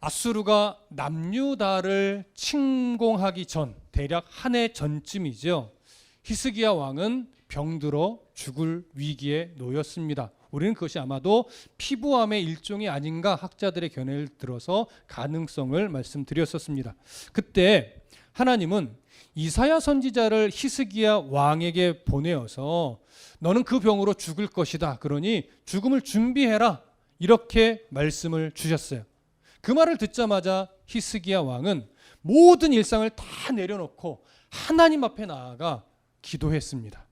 아수르가 남유다를 침공하기 전 대략 한 해 전쯤이죠. 히스기야 왕은 병들어 죽을 위기에 놓였습니다. 우리는 그것이 아마도 피부암의 일종이 아닌가 학자들의 견해를 들어서 가능성을 말씀드렸었습니다. 그때 하나님은 이사야 선지자를 히스기야 왕에게 보내어서 너는 그 병으로 죽을 것이다. 그러니 죽음을 준비해라. 이렇게 말씀을 주셨어요. 그 말을 듣자마자 히스기야 왕은 모든 일상을 다 내려놓고 하나님 앞에 나아가 기도했습니다.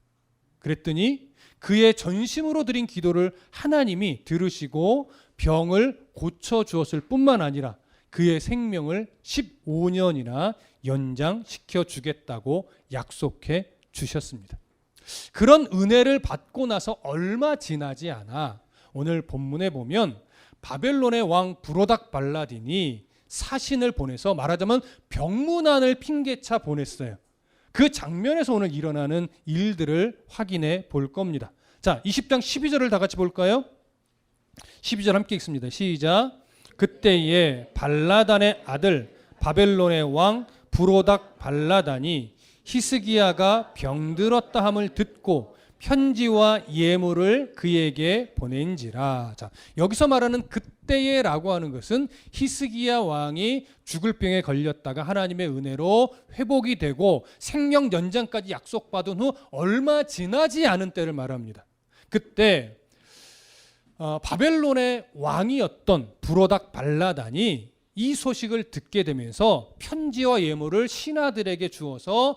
그랬더니 그의 전심으로 드린 기도를 하나님이 들으시고 병을 고쳐주었을 뿐만 아니라 그의 생명을 15년이나 연장시켜 주겠다고 약속해 주셨습니다. 그런 은혜를 받고 나서 얼마 지나지 않아 오늘 본문에 보면 바벨론의 왕 브로닥 발라딘이 사신을 보내서 말하자면 병문안을 핑계차 보냈어요. 그 장면에서 오늘 일어나는 일들을 확인해 볼 겁니다. 자, 20장 12절을 다 같이 볼까요? 12절 함께 읽습니다. 시작. 그때에 발라단의 아들 바벨론의 왕 브로닥 발라단이 히스기야가 병들었다 함을 듣고 편지와 예물을 그에게 보낸지라. 자, 여기서 말하는 그때에라고 하는 것은 히스기야 왕이 죽을 병에 걸렸다가 하나님의 은혜로 회복이 되고 생명 연장까지 약속받은 후 얼마 지나지 않은 때를 말합니다. 그때 바벨론의 왕이었던 브로닥 발라단이 이 소식을 듣게 되면서 편지와 예물을 신하들에게 주어서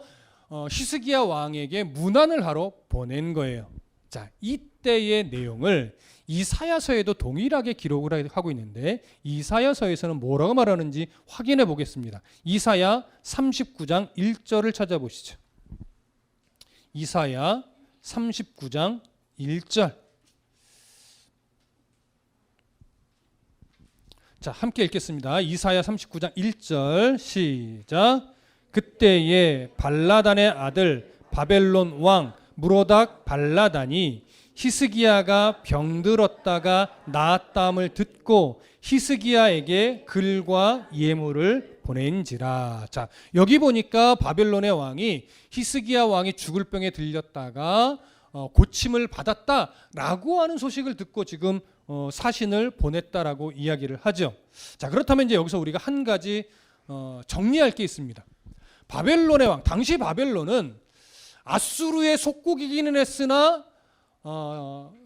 히스기야 왕에게 문안을 하러 보낸 거예요. 자, 이때의 내용을 이사야서에도 동일하게 기록을 하고 있는데 이사야서에서는 뭐라고 말하는지 확인해 보겠습니다. 이사야 39장 1절을 찾아보시죠. 이사야 39장 1절. 자, 함께 읽겠습니다. 이사야 39장 1절 시작. 그때에 발라단의 아들 바벨론 왕 브로닥 발라단이 히스기야가 병들었다가 나았다함을 듣고 히스기야에게 글과 예물을 보낸지라. 자, 여기 보니까 바벨론의 왕이 히스기야 왕이 죽을 병에 들렸다가 고침을 받았다라고 하는 소식을 듣고 지금 사신을 보냈다라고 이야기를 하죠. 자, 그렇다면 이제 여기서 우리가 한 가지 정리할 게 있습니다. 바벨론의 왕, 당시 바벨론은 아수르의 속국이기는 했으나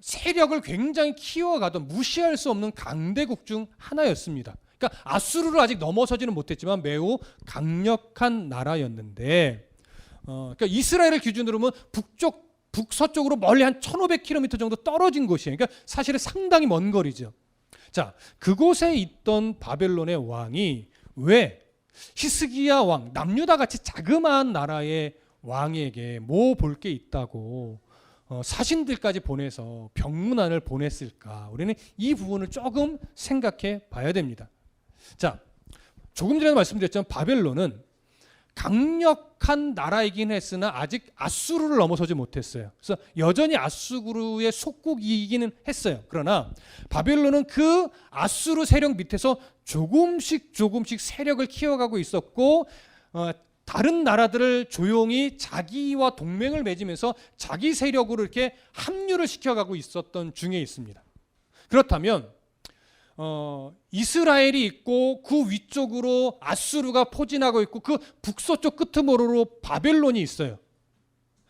세력을 굉장히 키워가던 무시할 수 없는 강대국 중 하나였습니다. 그러니까 아수르를 아직 넘어서지는 못했지만 매우 강력한 나라였는데 그러니까 이스라엘을 기준으로 보면 북서쪽으로 멀리 한 1500km 정도 떨어진 곳이에요. 그러니까 사실은 상당히 먼 거리죠. 자, 그곳에 있던 바벨론의 왕이 왜 히스기야 왕, 남유다 같이 자그마한 나라의 왕에게 뭐 볼 게 있다고 사신들까지 보내서 병문안을 보냈을까? 우리는 이 부분을 조금 생각해 봐야 됩니다. 자, 조금 전에 말씀드렸지만 바벨론은 강력한 나라이긴 했으나 아직 아수르를 넘어서지 못했어요. 그래서 여전히 아수르의 속국이기는 했어요. 그러나 바벨론은 그 아수르 세력 밑에서 조금씩 세력을 키워가고 있었고 다른 나라들을 조용히 자기와 동맹을 맺으면서 자기 세력으로 이렇게 합류를 시켜가고 있었던 중에 있습니다. 그렇다면 이스라엘이 있고 그 위쪽으로 아수르가 포진하고 있고 그 북서쪽 끄트머리로 바벨론이 있어요.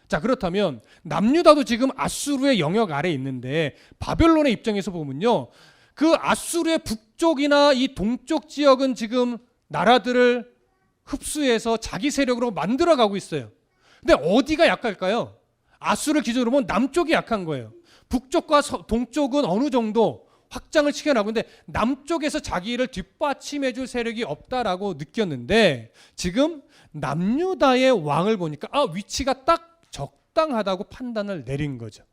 자, 그렇다면 남유다도 지금 아수르의 영역 아래에 있는데 바벨론의 입장에서 보면요, 그 아수르의 북쪽이나 이 동쪽 지역은 지금 나라들을 흡수해서 자기 세력으로 만들어가고 있어요. 근데 어디가 약할까요? 아수르를 기준으로 보면 남쪽이 약한 거예요. 북쪽과 동쪽은 어느 정도 확장을 시켜나가고 있는데 남쪽에서 자기를 뒷받침해 줄 세력이 없다라고 느꼈는데 지금 남유다의 왕을 보니까 위치가 딱 적당하다고 판단을 내린 거죠.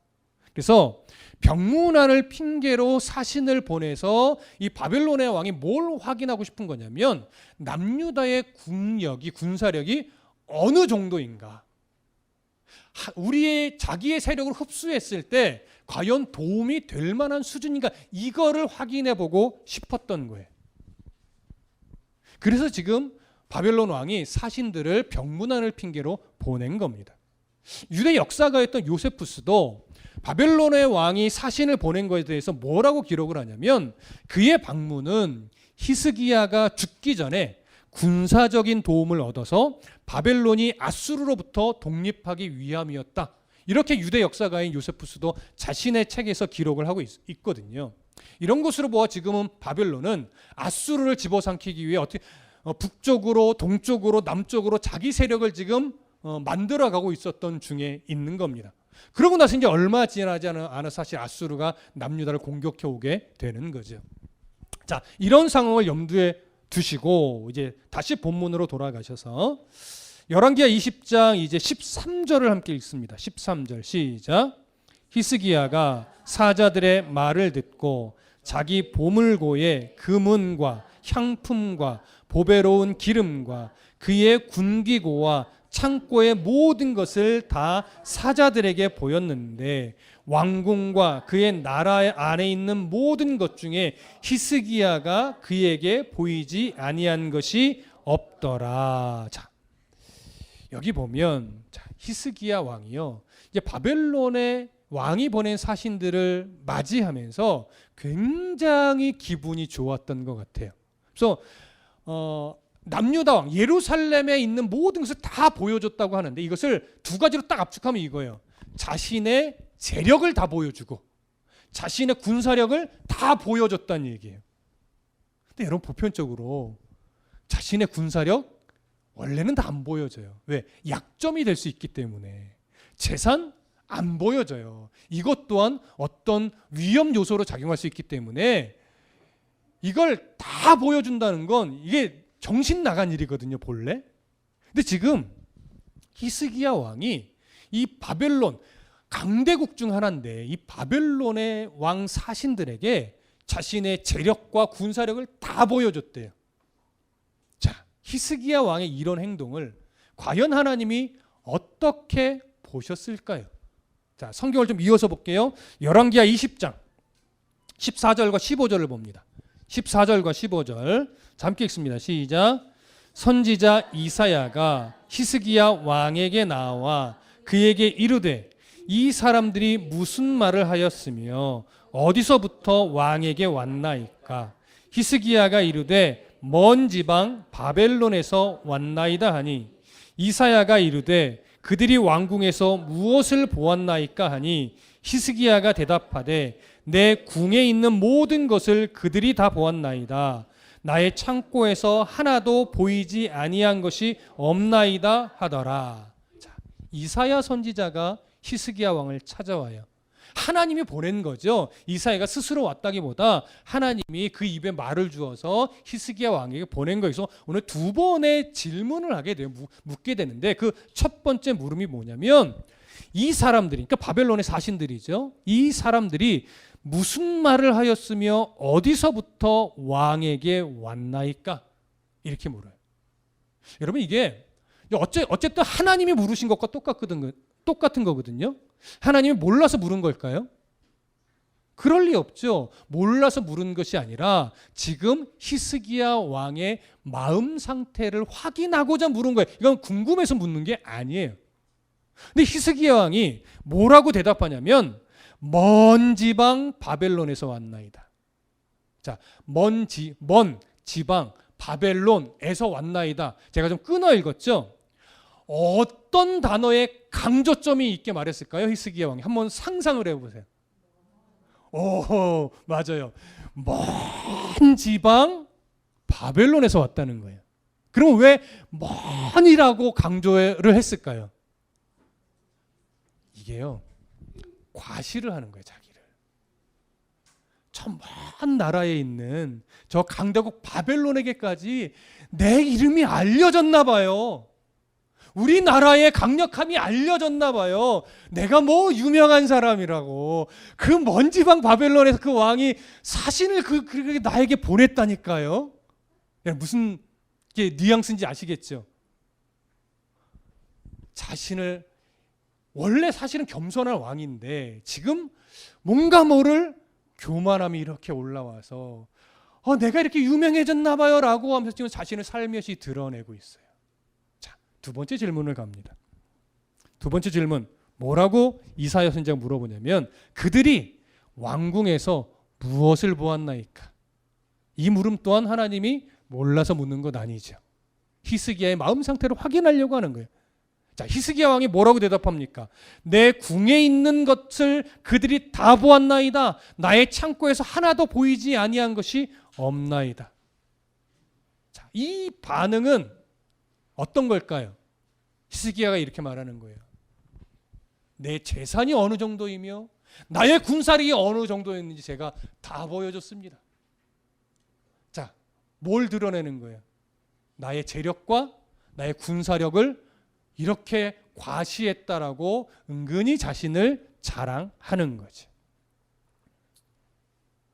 그래서 병문안을 핑계로 사신을 보내서 이 바벨론의 왕이 뭘 확인하고 싶은 거냐면 남유다의 군사력이 어느 정도인가, 우리의 자기의 세력을 흡수했을 때 과연 도움이 될 만한 수준인가, 이거를 확인해 보고 싶었던 거예요. 그래서 지금 바벨론 왕이 사신들을 병문안을 핑계로 보낸 겁니다. 유대 역사가였던 요세푸스도 바벨론의 왕이 사신을 보낸 것에 대해서 뭐라고 기록을 하냐면 그의 방문은 히스기야가 죽기 전에 군사적인 도움을 얻어서 바벨론이 아수르로부터 독립하기 위함이었다. 이렇게 유대 역사가인 요세푸스도 자신의 책에서 기록을 하고 있거든요. 이런 것으로 보아 지금은 바벨론은 아수르를 집어삼키기 위해 북쪽으로 동쪽으로 남쪽으로 자기 세력을 지금 만들어가고 있었던 중에 있는 겁니다. 그러고 나서 이제 얼마 지나지 않아 사실 아수르가 남유다를 공격해 오게 되는 거죠. 자, 이런 상황을 염두에 두시고 이제 다시 본문으로 돌아가셔서 열왕기하 20장 이제 13절을 함께 읽습니다. 13절 시작. 히스기야가 사자들의 말을 듣고 자기 보물고에 금은과 향품과 보배로운 기름과 그의 군기고와 창고의 모든 것을 다 사자들에게 보였는데 왕궁과 그의 나라 안에 있는 모든 것 중에 히스기야가 그에게 보이지 아니한 것이 없더라. 자, 여기 보면 히스기야 왕이요, 이제 바벨론의 왕이 보낸 사신들을 맞이하면서 굉장히 기분이 좋았던 것 같아요. 그래서 남유다 왕 예루살렘에 있는 모든 것을 다 보여줬다고 하는데 이것을 두 가지로 딱 압축하면 이거예요. 자신의 재력을 다 보여주고 자신의 군사력을 다 보여줬다는 얘기예요. 근데 여러분 보편적으로 자신의 군사력 원래는 다 안 보여져요. 왜? 약점이 될 수 있기 때문에. 재산 안 보여져요. 이것 또한 어떤 위험 요소로 작용할 수 있기 때문에 이걸 다 보여준다는 건 이게 정신 나간 일이거든요, 본래. 근데 지금 히스기야 왕이 이 바벨론 강대국 중 하나인데 이 바벨론의 왕 사신들에게 자신의 재력과 군사력을 다 보여줬대요. 자, 히스기야 왕의 이런 행동을 과연 하나님이 어떻게 보셨을까요? 자, 성경을 좀 이어서 볼게요. 열왕기하 20장 14절과 15절을 봅니다. 14절과 15절 함께 읽습니다. 시작. 선지자 이사야가 히스기야 왕에게 나와 그에게 이르되 이 사람들이 무슨 말을 하였으며 어디서부터 왕에게 왔나이까? 히스기야가 이르되 먼 지방 바벨론에서 왔나이다 하니 이사야가 이르되 그들이 왕궁에서 무엇을 보았나이까 하니 히스기야가 대답하되 내 궁에 있는 모든 것을 그들이 다 보았나이다. 나의 창고에서 하나도 보이지 아니한 것이 없나이다 하더라. 자, 이사야 선지자가 히스기야 왕을 찾아와요. 하나님이 보낸 거죠. 이사야가 스스로 왔다기보다 하나님이 그 입에 말을 주어서 히스기야 왕에게 보낸 거여서 오늘 두 번의 질문을 하게 돼요. 묻게 되는데 그 첫 번째 물음이 뭐냐면 이 사람들이, 그러니까 바벨론의 사신들이죠. 이 사람들이 무슨 말을 하였으며 어디서부터 왕에게 왔나이까? 이렇게 물어요. 여러분 이게 어쨌든 하나님이 물으신 것과 똑같은 거거든요. 하나님이 몰라서 물은 걸까요? 그럴 리 없죠. 몰라서 물은 것이 아니라 지금 히스기야 왕의 마음 상태를 확인하고자 물은 거예요. 이건 궁금해서 묻는 게 아니에요. 근데 히스기야 왕이 뭐라고 대답하냐면 먼 지방 바벨론에서 왔나이다. 자, 먼 지방 바벨론에서 왔나이다. 제가 좀 끊어 읽었죠. 어떤 단어에 강조점이 있게 말했을까요? 히스기야 왕이 한번 상상을 해보세요. 오, 맞아요. 먼 지방 바벨론에서 왔다는 거예요. 그럼 왜 먼이라고 강조를 했을까요? 이게요, 과시를 하는 거예요, 자기를. 저 먼 나라에 있는 저 강대국 바벨론에게까지 내 이름이 알려졌나 봐요. 우리나라의 강력함이 알려졌나 봐요. 내가 뭐 유명한 사람이라고. 그 먼 지방 바벨론에서 그 왕이 사신을 그렇게 나에게 보냈다니까요. 무슨 게 뉘앙스인지 아시겠죠? 자신을, 원래 사실은 겸손한 왕인데 지금 뭔가 모를 교만함이 이렇게 올라와서 내가 이렇게 유명해졌나 봐요 라고 하면서 지금 자신을 살며시 드러내고 있어요. 자, 두 번째 질문을 갑니다. 두 번째 질문, 뭐라고 이사야 선지자가 물어보냐면 그들이 왕궁에서 무엇을 보았나이까? 이 물음 또한 하나님이 몰라서 묻는 것 아니죠. 히스기야의 마음 상태를 확인하려고 하는 거예요. 자, 히스기야 왕이 뭐라고 대답합니까? 내 궁에 있는 것을 그들이 다 보았나이다. 나의 창고에서 하나도 보이지 아니한 것이 없나이다. 자, 이 반응은 어떤 걸까요? 히스기야가 이렇게 말하는 거예요. 내 재산이 어느 정도이며 나의 군사력이 어느 정도였는지 제가 다 보여줬습니다. 자, 뭘 드러내는 거예요? 나의 재력과 나의 군사력을 이렇게 과시했다라고 은근히 자신을 자랑하는 거죠.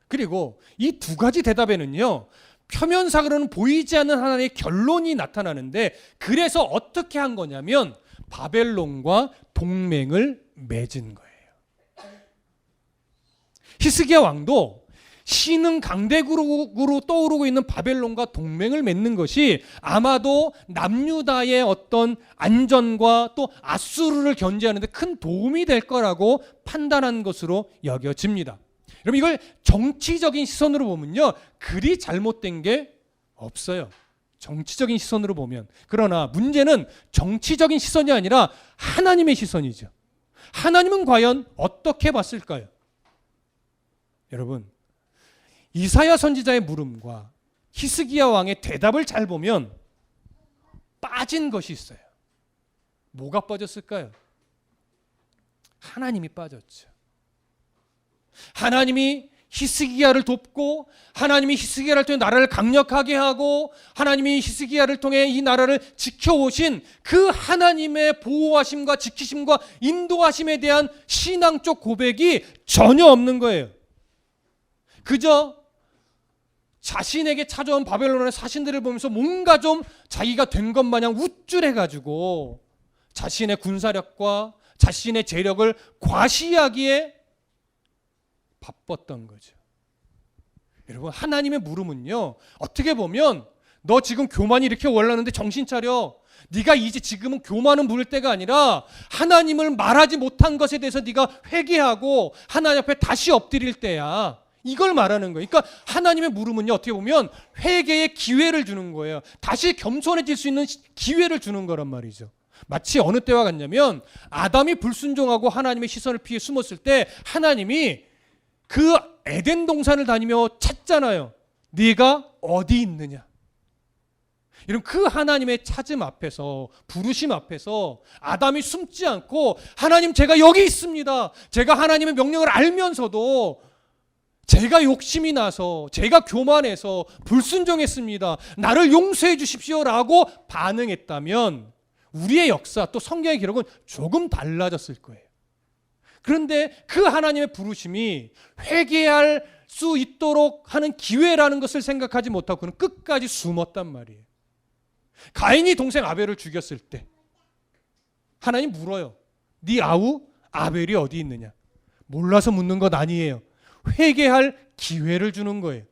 그리고 이 두 가지 대답에는요, 표면상으로는 보이지 않는 하나님의 결론이 나타나는데, 그래서 어떻게 한 거냐면 바벨론과 동맹을 맺은 거예요. 히스기야 왕도 신흥 강대국으로 떠오르고 있는 바벨론과 동맹을 맺는 것이 아마도 남유다의 어떤 안전과 또 아수르를 견제하는 데 큰 도움이 될 거라고 판단한 것으로 여겨집니다. 여러분, 이걸 정치적인 시선으로 보면요, 그리 잘못된 게 없어요. 정치적인 시선으로 보면. 그러나 문제는 정치적인 시선이 아니라 하나님의 시선이죠. 하나님은 과연 어떻게 봤을까요? 여러분, 이사야 선지자의 물음과 히스기야 왕의 대답을 잘 보면 빠진 것이 있어요. 뭐가 빠졌을까요? 하나님이 빠졌죠. 하나님이 히스기야를 돕고, 하나님이 히스기야를 통해 나라를 강력하게 하고, 하나님이 히스기야를 통해 이 나라를 지켜오신 그 하나님의 보호하심과 지키심과 인도하심에 대한 신앙적 고백이 전혀 없는 거예요. 그저 자신에게 찾아온 바벨론의 사신들을 보면서 뭔가 좀 자기가 된 것 마냥 우쭐해가지고 자신의 군사력과 자신의 재력을 과시하기에 바빴던 거죠. 여러분, 하나님의 물음은요, 어떻게 보면 너 지금 교만이 이렇게 올랐는데 정신 차려. 네가 이제 지금은 교만은 부릴 때가 아니라 하나님을 말하지 못한 것에 대해서 네가 회개하고 하나님 앞에 다시 엎드릴 때야. 이걸 말하는 거예요. 그러니까 하나님의 물음은요, 어떻게 보면 회개의 기회를 주는 거예요. 다시 겸손해질 수 있는 기회를 주는 거란 말이죠. 마치 어느 때와 같냐면 아담이 불순종하고 하나님의 시선을 피해 숨었을 때 하나님이 그 에덴 동산을 다니며 찾잖아요. 네가 어디 있느냐. 이런 그 하나님의 찾음 앞에서, 부르심 앞에서 아담이 숨지 않고 하나님, 제가 여기 있습니다. 제가 하나님의 명령을 알면서도 제가 욕심이 나서, 제가 교만해서 불순종했습니다. 나를 용서해 주십시오라고 반응했다면 우리의 역사, 또 성경의 기록은 조금 달라졌을 거예요. 그런데 그 하나님의 부르심이 회개할 수 있도록 하는 기회라는 것을 생각하지 못하고 그는 끝까지 숨었단 말이에요. 가인이 동생 아벨을 죽였을 때 하나님 물어요. 네 아우 아벨이 어디 있느냐? 몰라서 묻는 것 아니에요. 회개할 기회를 주는 거예요.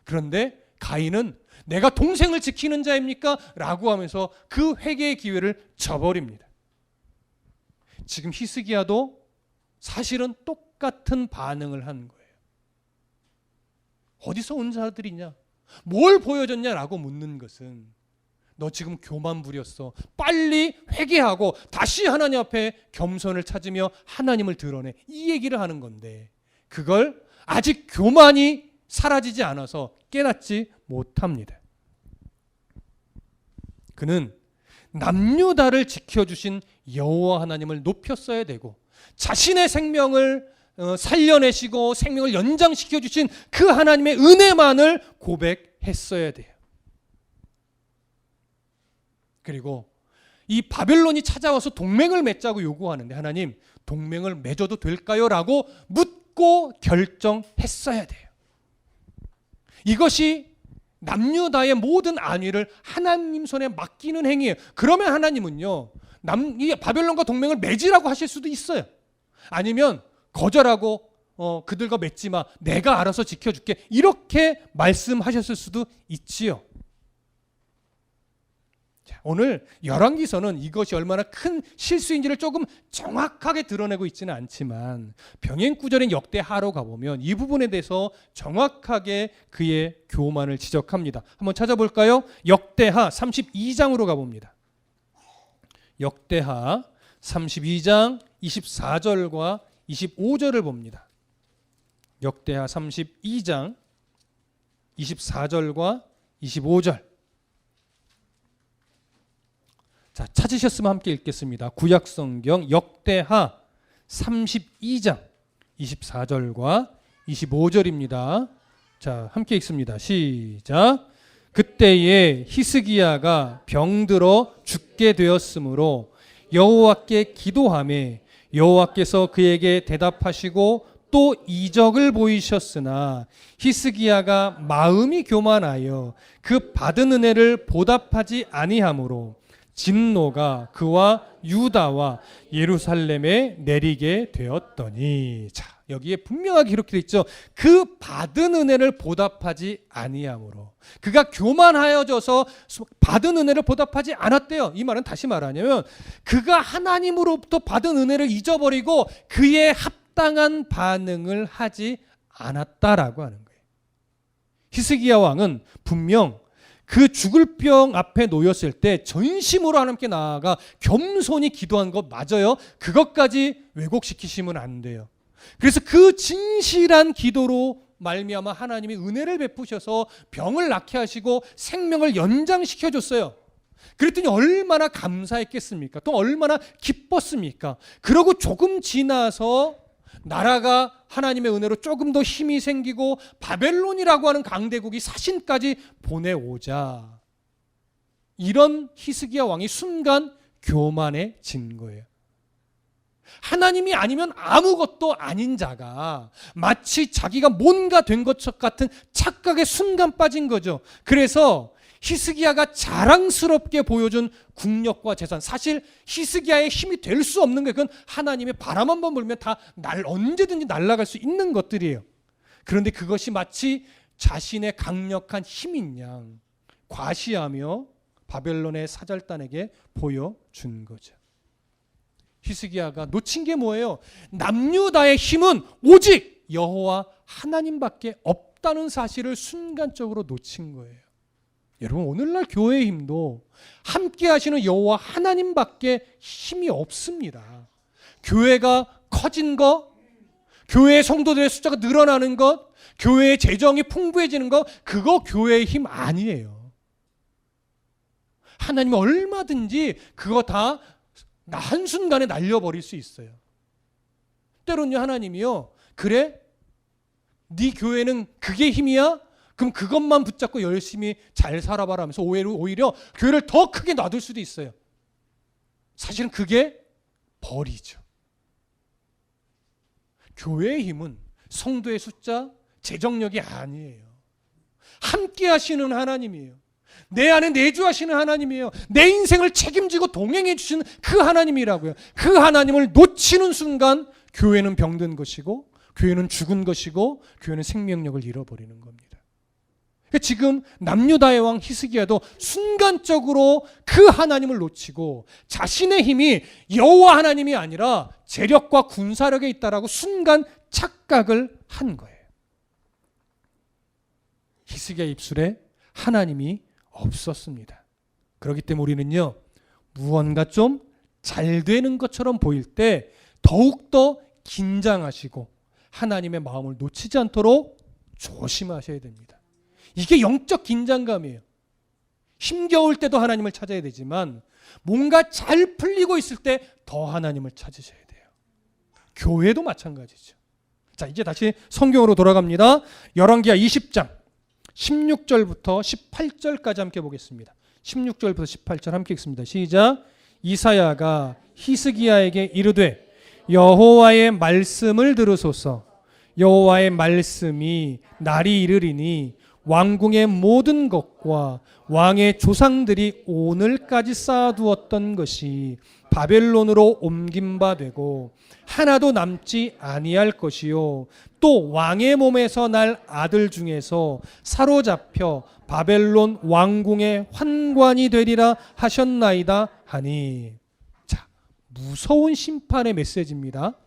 그런데 가인은 내가 동생을 지키는 자입니까? 라고 하면서 그 회개의 기회를 저버립니다. 지금 히스기야도 사실은 똑같은 반응을 한 거예요. 어디서 온 자들이냐? 뭘 보여줬냐라고 묻는 것은 너 지금 교만 부렸어. 빨리 회개하고 다시 하나님 앞에 겸손을 찾으며 하나님을 드러내. 이 얘기를 하는 건데 그걸 아직 교만이 사라지지 않아서 깨닫지 못합니다. 그는 남유다를 지켜주신 여호와 하나님을 높였어야 되고 자신의 생명을 살려내시고 생명을 연장시켜 주신 그 하나님의 은혜만을 고백했어야 돼요. 그리고 이 바벨론이 찾아와서 동맹을 맺자고 요구하는데 하나님, 동맹을 맺어도 될까요? 라고 묻고 결정했어야 돼요. 이것이 남유다의 모든 안위를 하나님 손에 맡기는 행위예요. 그러면 하나님은요, 이 바벨론과 동맹을 맺으라고 하실 수도 있어요. 아니면 거절하고 그들과 맺지 마. 내가 알아서 지켜줄게. 이렇게 말씀하셨을 수도 있지요. 오늘 열왕기서는 이것이 얼마나 큰 실수인지를 조금 정확하게 드러내고 있지는 않지만 병행구절인 역대하로 가보면 이 부분에 대해서 정확하게 그의 교만을 지적합니다. 한번 찾아볼까요? 역대하 32장으로 가봅니다. 역대하 32장 24절과 25절을 봅니다. 역대하 32장 24절과 25절. 자, 찾으셨으면 함께 읽겠습니다. 구약성경 역대하 32장 24절과 25절입니다. 자, 함께 읽습니다. 시작. 그때에 히스기야가 병들어 죽게 되었으므로 여호와께 기도하매 여호와께서 그에게 대답하시고 또 이적을 보이셨으나 히스기야가 마음이 교만하여 그 받은 은혜를 보답하지 아니하므로 진노가 그와 유다와 예루살렘에 내리게 되었더니. 자, 여기에 분명하게 기록되어 있죠. 그 받은 은혜를 보답하지 아니하므로. 그가 교만하여져서 받은 은혜를 보답하지 않았대요. 이 말은 다시 말하냐면 그가 하나님으로부터 받은 은혜를 잊어버리고 그의 합당한 반응을 하지 않았다라고 하는 거예요. 히스기야 왕은 분명 그 죽을 병 앞에 놓였을 때 전심으로 하나님께 나아가 겸손히 기도한 것 맞아요. 그것까지 왜곡시키시면 안 돼요. 그래서 그 진실한 기도로 말미암아 하나님이 은혜를 베푸셔서 병을 낫게 하시고 생명을 연장시켜 줬어요. 그랬더니 얼마나 감사했겠습니까? 또 얼마나 기뻤습니까? 그러고 조금 지나서 나라가 하나님의 은혜로 조금 더 힘이 생기고 바벨론이라고 하는 강대국이 사신까지 보내오자 이런 히스기야 왕이 순간 교만해진 거예요. 하나님이 아니면 아무것도 아닌 자가 마치 자기가 뭔가 된 것 같은 착각에 순간 빠진 거죠. 그래서 히스기야가 자랑스럽게 보여준 국력과 재산, 사실 히스기야의 힘이 될 수 없는 게 그건 하나님의 바람 한번 불면 다 언제든지 날아갈 수 있는 것들이에요. 그런데 그것이 마치 자신의 강력한 힘인 양 과시하며 바벨론의 사절단에게 보여준 거죠. 히스기야가 놓친 게 뭐예요? 남유다의 힘은 오직 여호와 하나님밖에 없다는 사실을 순간적으로 놓친 거예요. 여러분, 오늘날 교회의 힘도 함께 하시는 여호와 하나님밖에 힘이 없습니다. 교회가 커진 것, 교회의 성도들의 숫자가 늘어나는 것, 교회의 재정이 풍부해지는 것, 그거 교회의 힘 아니에요. 하나님은 얼마든지 그거 다 한순간에 날려버릴 수 있어요. 때로는요, 하나님이요, 그래? 네 교회는 그게 힘이야? 그럼 그것만 붙잡고 열심히 잘 살아봐라 하면서 오히려 교회를 더 크게 놔둘 수도 있어요. 사실은 그게 벌이죠. 교회의 힘은 성도의 숫자, 재정력이 아니에요. 함께 하시는 하나님이에요. 내 안에 내주하시는 하나님이에요. 내 인생을 책임지고 동행해 주시는 그 하나님이라고요. 그 하나님을 놓치는 순간 교회는 병든 것이고 교회는 죽은 것이고 교회는 생명력을 잃어버리는 겁니다. 지금 남유다의 왕 히스기야도 순간적으로 그 하나님을 놓치고 자신의 힘이 여호와 하나님이 아니라 재력과 군사력에 있다라고 순간 착각을 한 거예요. 히스기야 입술에 하나님이 없었습니다. 그렇기 때문에 우리는요, 무언가 좀 잘 되는 것처럼 보일 때 더욱더 긴장하시고 하나님의 마음을 놓치지 않도록 조심하셔야 됩니다. 이게 영적 긴장감이에요. 힘겨울 때도 하나님을 찾아야 되지만 뭔가 잘 풀리고 있을 때 더 하나님을 찾으셔야 돼요. 교회도 마찬가지죠. 자, 이제 다시 성경으로 돌아갑니다. 열왕기하 20장 16절부터 18절까지 함께 보겠습니다. 16절부터 18절 함께 읽습니다. 시작. 이사야가 히스기야에게 이르되 여호와의 말씀을 들으소서. 여호와의 말씀이 날이 이르리니 왕궁의 모든 것과 왕의 조상들이 오늘까지 쌓아두었던 것이 바벨론으로 옮긴 바 되고 하나도 남지 아니할 것이요 또 왕의 몸에서 날 아들 중에서 사로잡혀 바벨론 왕궁의 환관이 되리라 하셨나이다 하니. 자, 무서운 심판의 메시지입니다.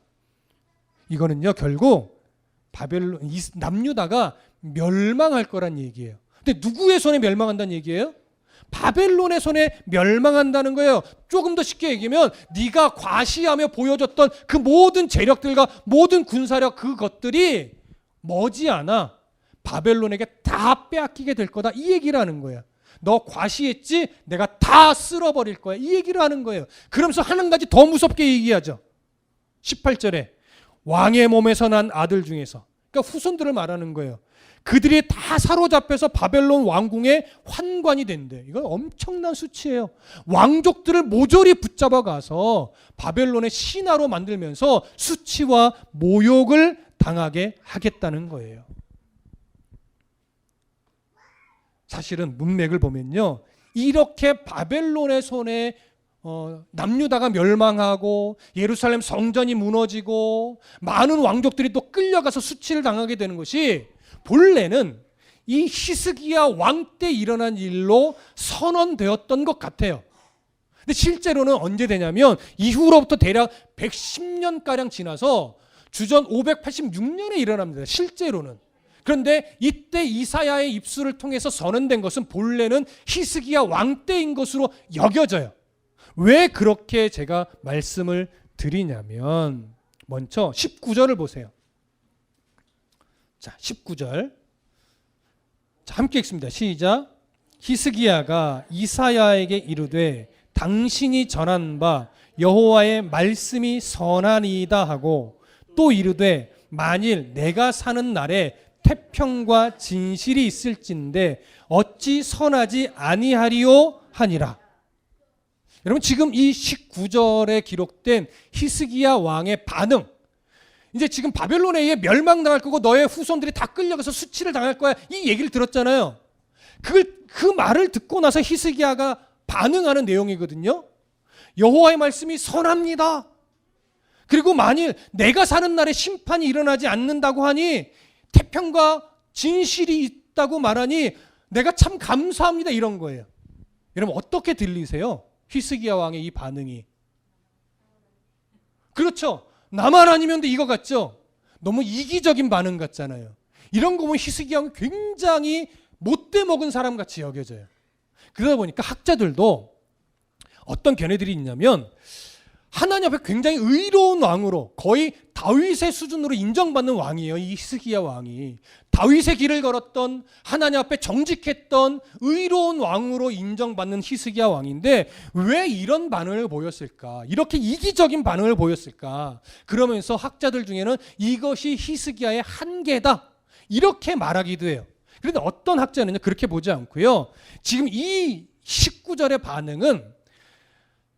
이거는요 결국 바벨론 남유다가 멸망할 거란 얘기예요. 근데 누구의 손에 멸망한다는 얘기예요? 바벨론의 손에 멸망한다는 거예요. 조금 더 쉽게 얘기하면 네가 과시하며 보여줬던 그 모든 재력들과 모든 군사력 그것들이 머지않아 바벨론에게 다 빼앗기게 될 거다 이 얘기를 하는 거야. 너 과시했지? 내가 다 쓸어버릴 거야 이 얘기를 하는 거예요. 그러면서 한 가지 더 무섭게 얘기하죠. 18절에 왕의 몸에서 난 아들 중에서, 그러니까 후손들을 말하는 거예요. 그들이 다 사로잡혀서 바벨론 왕궁의 환관이 된대. 이건 엄청난 수치예요. 왕족들을 모조리 붙잡아 가서 바벨론의 신하로 만들면서 수치와 모욕을 당하게 하겠다는 거예요. 사실은 문맥을 보면요, 이렇게 바벨론의 손에 남유다가 멸망하고 예루살렘 성전이 무너지고 많은 왕족들이 또 끌려가서 수치를 당하게 되는 것이 본래는 이 히스기야 왕 때 일어난 일로 선언되었던 것 같아요. 근데 실제로는 언제 되냐면 이후로부터 대략 110년가량 지나서 주전 586년에 일어납니다. 실제로는. 그런데 이때 이사야의 입술을 통해서 선언된 것은 본래는 히스기야 왕 때인 것으로 여겨져요. 왜 그렇게 제가 말씀을 드리냐면 먼저 19절을 보세요. 자, 19절. 자, 함께 읽습니다. 시작. 히스기야가 이사야에게 이르되 당신이 전한 바 여호와의 말씀이 선하니이다 하고 또 이르되 만일 내가 사는 날에 태평과 진실이 있을진데 어찌 선하지 아니하리요 하니라. 여러분 지금 이 19절에 기록된 히스기야 왕의 반응, 이제 지금 바벨론에 의해 멸망당할 거고 너의 후손들이 다 끌려가서 수치를 당할 거야 이 얘기를 들었잖아요. 그 말을 듣고 나서 히스기야가 반응하는 내용이거든요. 여호와의 말씀이 선합니다. 그리고 만일 내가 사는 날에 심판이 일어나지 않는다고 하니 태평과 진실이 있다고 말하니 내가 참 감사합니다 이런 거예요. 여러분 어떻게 들리세요? 히스기야 왕의 이 반응이. 그렇죠. 나만 아니면 돼 이거 같죠? 너무 이기적인 반응 같잖아요. 이런 거 보면 히스기야 왕이 굉장히 못돼 먹은 사람 같이 여겨져요. 그러다 보니까 학자들도 어떤 견해들이 있냐면 하나님 앞에 굉장히 의로운 왕으로 거의 다윗의 수준으로 인정받는 왕이에요. 이 히스기야 왕이. 다윗의 길을 걸었던 하나님 앞에 정직했던 의로운 왕으로 인정받는 히스기야 왕인데 왜 이런 반응을 보였을까? 이렇게 이기적인 반응을 보였을까? 그러면서 학자들 중에는 이것이 히스기야의 한계다. 이렇게 말하기도 해요. 그런데 어떤 학자는요 그렇게 보지 않고요. 지금 이 19절의 반응은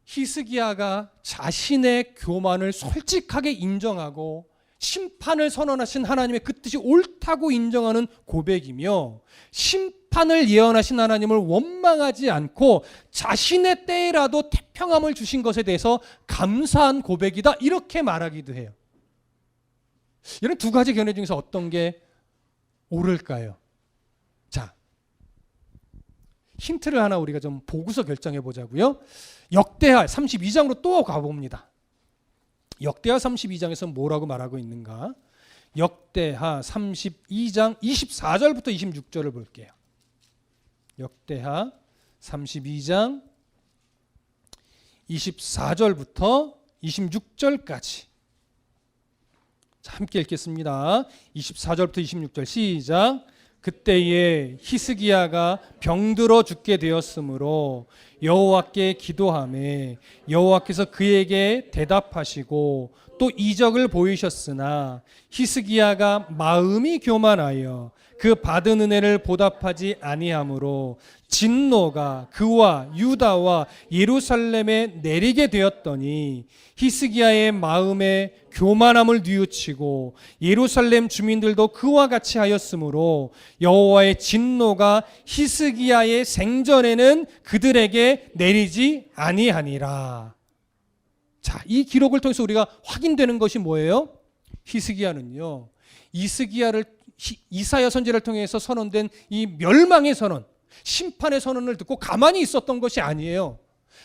히스기야가 자신의 교만을 솔직하게 인정하고 심판을 선언하신 하나님의 그 뜻이 옳다고 인정하는 고백이며 심판을 예언하신 하나님을 원망하지 않고 자신의 때라도 태평함을 주신 것에 대해서 감사한 고백이다 이렇게 말하기도 해요. 이런 두 가지 견해 중에서 어떤 게 옳을까요? 자, 힌트를 하나 우리가 좀 보고서 결정해 보자고요. 역대하 32장으로 또 가봅니다. 역대하 32장에서 뭐라고 말하고 있는가? 역대하 32장 24절부터 26절을 볼게요. 역대하 32장 24절부터 26절까지. 자, 함께 읽겠습니다. 24절부터 26절 시작. 그때에 히스기야가 병들어 죽게 되었으므로 여호와께 기도하매 여호와께서 그에게 대답하시고 또 이적을 보이셨으나 히스기야가 마음이 교만하여 그 받은 은혜를 보답하지 아니하므로 진노가 그와 유다와 예루살렘에 내리게 되었더니 히스기야의 마음에 교만함을 뉘우치고 예루살렘 주민들도 그와 같이 하였으므로 여호와의 진노가 히스기야의 생전에는 그들에게 내리지 아니하니라. 자, 이 기록을 통해서 우리가 확인되는 것이 뭐예요? 히스기야는요, 이사야 선지자를 통해서 선언된 이 멸망의 선언, 심판의 선언을 듣고 가만히 있었던 것이 아니에요.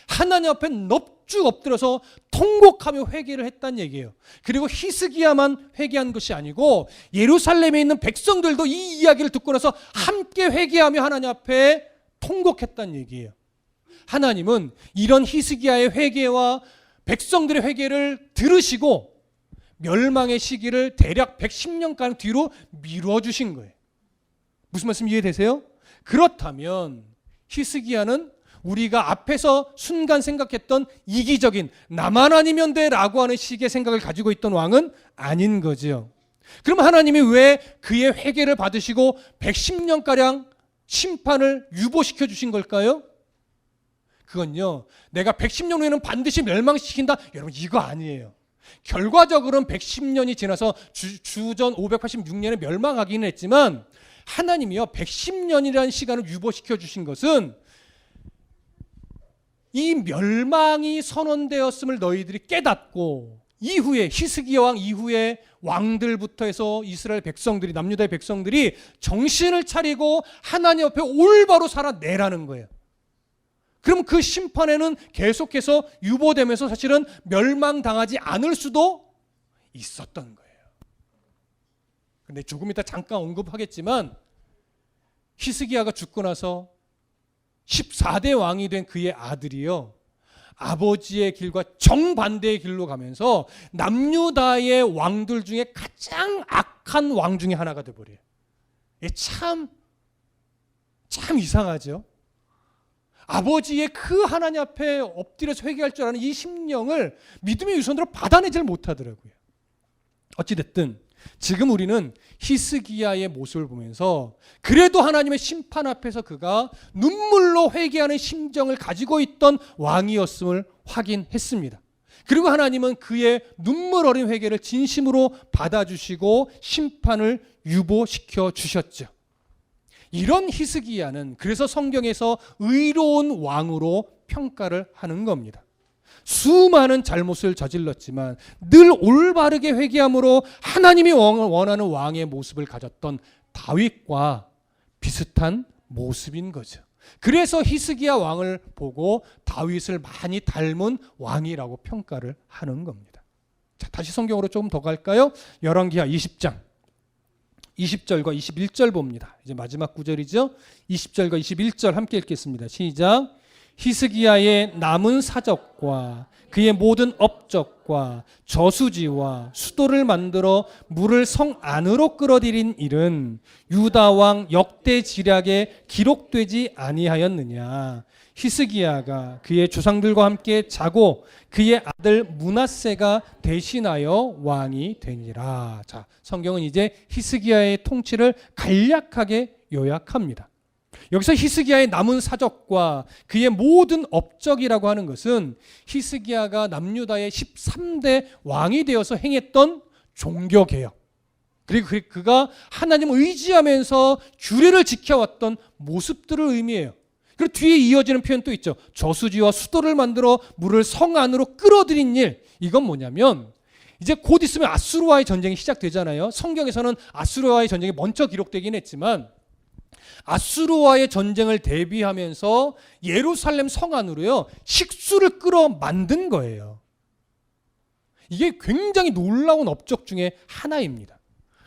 하나님 앞에 넙죽 엎드려서 통곡하며 회개를 했다는 얘기예요. 그리고 히스기야만 회개한 것이 아니고 예루살렘에 있는 백성들도 이 이야기를 듣고 나서 함께 회개하며 하나님 앞에 통곡했다는 얘기예요. 하나님은 이런 히스기야의 회개와 백성들의 회개를 들으시고 멸망의 시기를 대략 110년간 뒤로 미루어 주신 거예요. 무슨 말씀 이해되세요? 그렇다면 히스기야는 우리가 앞에서 순간 생각했던 이기적인 나만 아니면 돼라고 하는 식의 생각을 가지고 있던 왕은 아닌 거죠. 그럼 하나님이 왜 그의 회개를 받으시고 110년가량 심판을 유보시켜 주신 걸까요? 그건요, 내가 110년 후에는 반드시 멸망시킨다, 여러분 이거 아니에요. 결과적으로는 110년이 지나서 주전 586년에 멸망하기는 했지만 하나님이요 110년이라는 시간을 유보시켜 주신 것은 이 멸망이 선언되었음을 너희들이 깨닫고 이후에 히스기야 왕 이후에 왕들부터 해서 이스라엘 백성들이, 남유다의 백성들이 정신을 차리고 하나님 앞에 올바로 살아내라는 거예요. 그럼 그 심판에는 계속해서 유보되면서 사실은 멸망당하지 않을 수도 있었던 거예요. 근데 조금 이따 잠깐 언급하겠지만 히스기야가 죽고 나서 14대 왕이 된 그의 아들이요, 아버지의 길과 정반대의 길로 가면서 남유다의 왕들 중에 가장 악한 왕 중에 하나가 되어버려요. 참 이상하죠. 아버지의 그 하나님 앞에 엎드려서 회개할 줄 아는 이 심령을 믿음의 유선으로 받아내질 못하더라고요. 어찌됐든 지금 우리는 히스기야의 모습을 보면서 그래도 하나님의 심판 앞에서 그가 눈물로 회개하는 심정을 가지고 있던 왕이었음을 확인했습니다. 그리고 하나님은 그의 눈물 어린 회개를 진심으로 받아주시고 심판을 유보시켜 주셨죠. 이런 히스기야는 그래서 성경에서 의로운 왕으로 평가를 하는 겁니다. 수많은 잘못을 저질렀지만 늘 올바르게 회개함으로 하나님이 원하는 왕의 모습을 가졌던 다윗과 비슷한 모습인 거죠. 그래서 히스기야 왕을 보고 다윗을 많이 닮은 왕이라고 평가를 하는 겁니다. 자, 다시 성경으로 조금 더 갈까요? 열왕기하 20장 20절과 21절 봅니다. 이제 마지막 구절이죠. 20절과 21절 함께 읽겠습니다. 시작. 히스기야의 남은 사적과 그의 모든 업적과 저수지와 수도를 만들어 물을 성 안으로 끌어들인 일은 유다 왕 역대 지략에 기록되지 아니하였느냐. 히스기야가 그의 조상들과 함께 자고 그의 아들 므낫세가 대신하여 왕이 되니라. 자, 성경은 이제 히스기야의 통치를 간략하게 요약합니다. 여기서 히스기야의 남은 사적과 그의 모든 업적이라고 하는 것은 히스기야가 남유다의 13대 왕이 되어서 행했던 종교개혁, 그리고 그가 하나님을 의지하면서 규례를 지켜왔던 모습들을 의미해요. 그리고 뒤에 이어지는 표현 또 있죠. 저수지와 수도를 만들어 물을 성 안으로 끌어들인 일. 이건 뭐냐면 이제 곧 있으면 아수르와의 전쟁이 시작되잖아요. 성경에서는 아수르와의 전쟁이 먼저 기록되긴 했지만 아수르와의 전쟁을 대비하면서 예루살렘 성 안으로요 식수를 끌어 만든 거예요. 이게 굉장히 놀라운 업적 중에 하나입니다.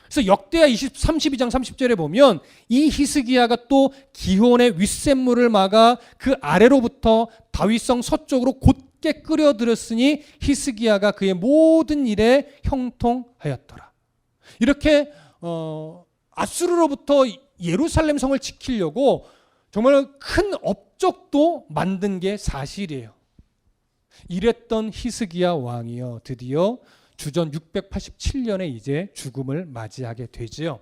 그래서 역대하 32장 30절에 보면 이 히스기야가 또 기혼의 윗샘물을 막아 그 아래로부터 다윗성 서쪽으로 곧게 끌어들였으니 히스기야가 그의 모든 일에 형통하였더라. 이렇게 아수르로부터 예루살렘 성을 지키려고 정말 큰 업적도 만든 게 사실이에요. 이랬던 히스기야 왕이요 드디어 주전 687년에 이제 죽음을 맞이하게 되지요.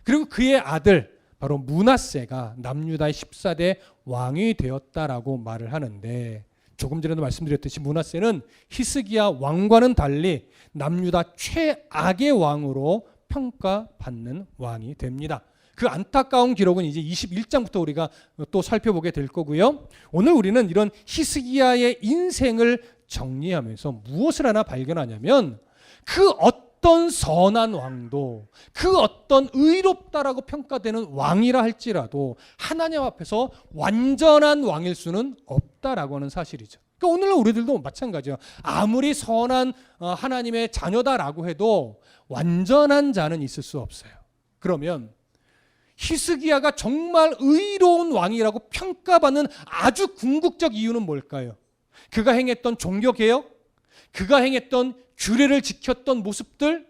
그리고 그의 아들 바로 므낫세가 남유다의 14대 왕이 되었다라고 말을 하는데, 조금 전에도 말씀드렸듯이 므낫세는 히스기야 왕과는 달리 남유다 최악의 왕으로 평가받는 왕이 됩니다. 그 안타까운 기록은 이제 21장부터 우리가 또 살펴보게 될 거고요. 오늘 우리는 이런 히스기야의 인생을 정리하면서 무엇을 하나 발견하냐면 그 어떤 선한 왕도 그 어떤 의롭다라고 평가되는 왕이라 할지라도 하나님 앞에서 완전한 왕일 수는 없다라고 하는 사실이죠. 그러니까 오늘날 우리들도 마찬가지예요. 아무리 선한 하나님의 자녀다라고 해도 완전한 자는 있을 수 없어요. 그러면 히스기야가 정말 의로운 왕이라고 평가받는 아주 궁극적 이유는 뭘까요? 그가 행했던 종교개혁, 그가 행했던 규례를 지켰던 모습들,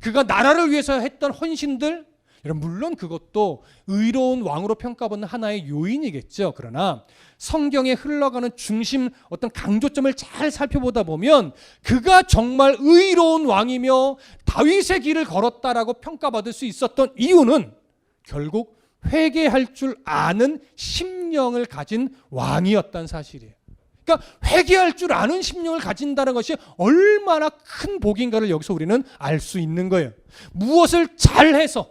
그가 나라를 위해서 했던 헌신들, 물론 그것도 의로운 왕으로 평가받는 하나의 요인이겠죠. 그러나 성경에 흘러가는 중심 어떤 강조점을 잘 살펴보다 보면 그가 정말 의로운 왕이며 다윗의 길을 걸었다라고 평가받을 수 있었던 이유는 결국 회개할 줄 아는 심령을 가진 왕이었다는 사실이에요. 그러니까 회개할 줄 아는 심령을 가진다는 것이 얼마나 큰 복인가를 여기서 우리는 알 수 있는 거예요. 무엇을 잘해서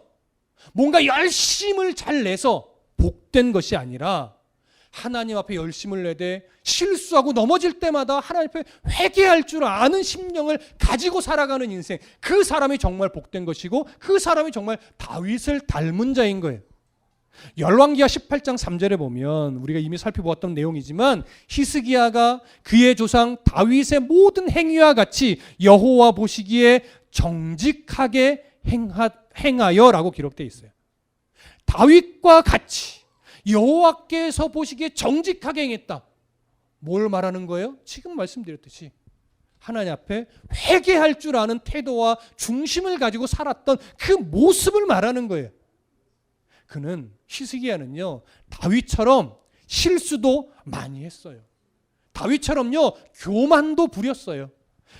뭔가 열심을 잘 내서 복된 것이 아니라 하나님 앞에 열심을 내되 실수하고 넘어질 때마다 하나님 앞에 회개할 줄 아는 심령을 가지고 살아가는 인생, 그 사람이 정말 복된 것이고 그 사람이 정말 다윗을 닮은 자인 거예요. 열왕기하 18장 3절에 보면 우리가 이미 살펴보았던 내용이지만 히스기야가 그의 조상 다윗의 모든 행위와 같이 여호와 보시기에 정직하게 행하여라고 기록되어 있어요. 다윗과 같이 여호와께서 보시기에 정직하게 행했다. 뭘 말하는 거예요? 지금 말씀드렸듯이 하나님 앞에 회개할 줄 아는 태도와 중심을 가지고 살았던 그 모습을 말하는 거예요. 그는 히스기야는요 다윗처럼 실수도 많이 했어요. 다윗처럼요 교만도 부렸어요.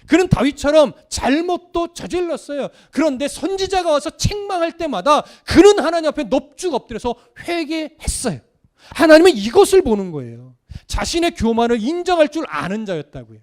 그는 다윗처럼 잘못도 저질렀어요. 그런데 선지자가 와서 책망할 때마다 그는 하나님 앞에 넙죽 엎드려서 회개했어요. 하나님은 이것을 보는 거예요. 자신의 교만을 인정할 줄 아는 자였다고요.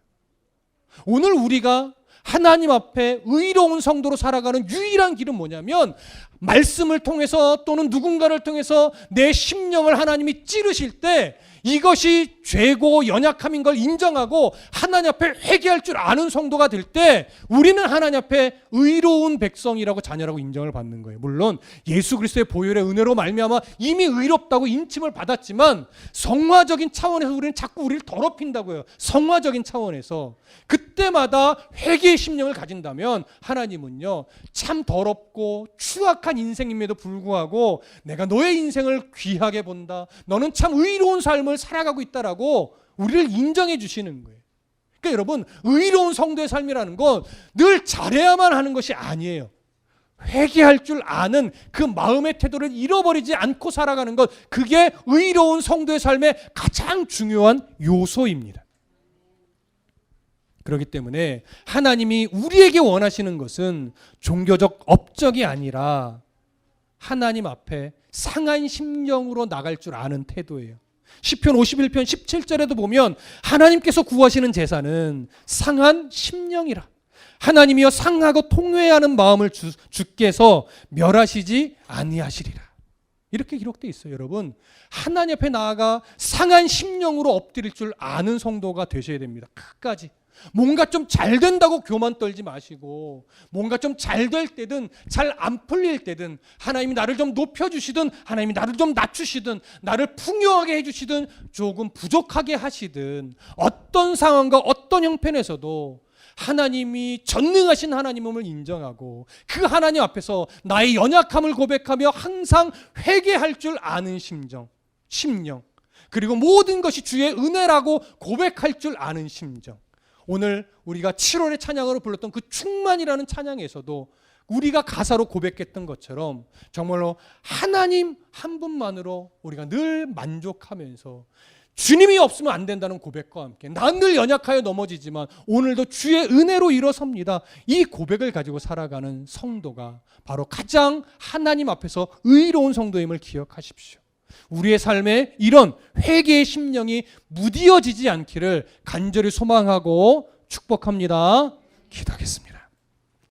오늘 우리가 하나님 앞에 의로운 성도로 살아가는 유일한 길은 뭐냐면 말씀을 통해서 또는 누군가를 통해서 내 심령을 하나님이 찌르실 때 이것이 죄고 연약함인 걸 인정하고 하나님 앞에 회개할 줄 아는 성도가 될 때 우리는 하나님 앞에 의로운 백성이라고 자녀라고 인정을 받는 거예요. 물론 예수 그리스도의 보혈의 은혜로 말미암아 이미 의롭다고 인침을 받았지만 성화적인 차원에서 우리는 자꾸 우리를 더럽힌다고요. 성화적인 차원에서 그때마다 회개의 심령을 가진다면 하나님은요 참 더럽고 추악한 인생임에도 불구하고 내가 너의 인생을 귀하게 본다. 너는 참 의로운 삶을 살아가고 있다라고 우리를 인정해 주시는 거예요. 그러니까 여러분 의로운 성도의 삶이라는 건 늘 잘해야만 하는 것이 아니에요. 회개할 줄 아는 그 마음의 태도를 잃어버리지 않고 살아가는 것, 그게 의로운 성도의 삶의 가장 중요한 요소입니다. 그렇기 때문에 하나님이 우리에게 원하시는 것은 종교적 업적이 아니라 하나님 앞에 상한 심령으로 나갈 줄 아는 태도예요. 시편 51편 17절에도 보면 하나님께서 구하시는 제사는 상한 심령이라. 하나님이여 상하고 통회하는 마음을 주께서 멸하시지 아니하시리라. 이렇게 기록되어 있어요. 여러분 하나님 앞에 나아가 상한 심령으로 엎드릴 줄 아는 성도가 되셔야 됩니다. 끝까지. 뭔가 좀 잘 된다고 교만 떨지 마시고 뭔가 좀 잘 될 때든 잘 안 풀릴 때든 하나님이 나를 좀 높여주시든 하나님이 나를 좀 낮추시든 나를 풍요하게 해주시든 조금 부족하게 하시든 어떤 상황과 어떤 형편에서도 하나님이 전능하신 하나님임을 인정하고 그 하나님 앞에서 나의 연약함을 고백하며 항상 회개할 줄 아는 심령 그리고 모든 것이 주의 은혜라고 고백할 줄 아는 심정. 오늘 우리가 7월의 찬양으로 불렀던 그 충만이라는 찬양에서도 우리가 가사로 고백했던 것처럼 정말로 하나님 한 분만으로 우리가 늘 만족하면서 주님이 없으면 안 된다는 고백과 함께 난 늘 연약하여 넘어지지만 오늘도 주의 은혜로 일어섭니다. 이 고백을 가지고 살아가는 성도가 바로 가장 하나님 앞에서 의로운 성도임을 기억하십시오. 우리의 삶에 이런 회개의 심령이 무디어지지 않기를 간절히 소망하고 축복합니다. 기도하겠습니다.